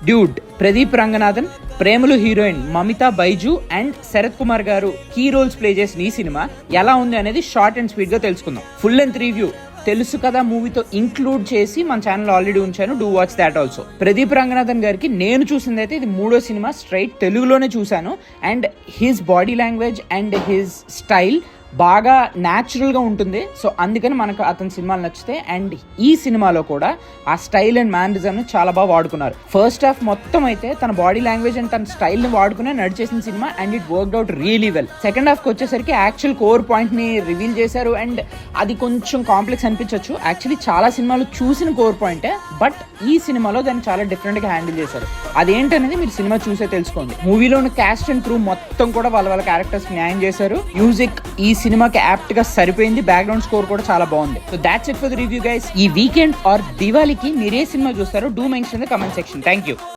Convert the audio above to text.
Dude Pradeep Ranganathan, ప్రేమలు heroine Mamitha Baiju and Sarath Kumar గారు key roles play చేసిన ఈ సినిమా ఎలా ఉంది అనేది షార్ట్ అండ్ స్వీట్ గా తెలుసుకుందాం. ఫుల్ లెంత్ రివ్యూ తెలుసు కదా మూవీతో ఇంక్లూడ్ చేసి మన ఛానల్ ఆల్రెడీ ఉంచాను, do watch that also. Pradeep Ranganathan గారికి నేను చూసింది అయితే ఇది 3వ సినిమా, స్ట్రైట్ తెలుగులోనే చూశాను. And his body language and his style బాగా న్యాచురల్ గా ఉంటుంది. సో అందుకని మనకు అతని సినిమాలు నచ్చితే. అండ్ ఈ సినిమాలో కూడా ఆ స్టైల్ అండ్ మ్యానరిజం ని చాలా బాగా వాడుకున్నారు. ఫస్ట్ హాఫ్ మొత్తం అయితే తన బాడీ లాంగ్వేజ్ అండ్ తన స్టైల్ ని వాడుకునే నడిచేసిన cinema and it worked out really well. Second half కి వచ్చేసరికి యాక్చువల్ కోర్ పాయింట్ ని రివీల్ చేశారు అండ్ అది కొంచెం కాంప్లెక్స్ అనిపించవచ్చు. యాక్చువల్లీ చాలా సినిమాలు చూసిన కోర్ పాయింటే, బట్ ఈ సినిమాలో దాన్ని చాలా డిఫరెంట్ గా హ్యాండిల్ చేశారు. అదేంటనేది మీరు సినిమా చూసే తెలుసుకోండి. మూవీలో ఉన్న క్యాస్ట్ అండ్ క్రూ మొత్తం కూడా వాళ్ళ క్యారెక్టర్స్ న్యాయం చేశారు. మ్యూజిక్ ఈ సినిమాకి యాప్ట్ గా సరిపోయింది. బ్యాక్గ్రౌండ్ స్కోర్ కూడా చాలా బాగుంది. So that's it for the review guys. ఈ వీకెండ్ ఆర్ దివాళీకి మీరు ఏ సినిమా చూస్తారో do mention in the comment section. Thank you.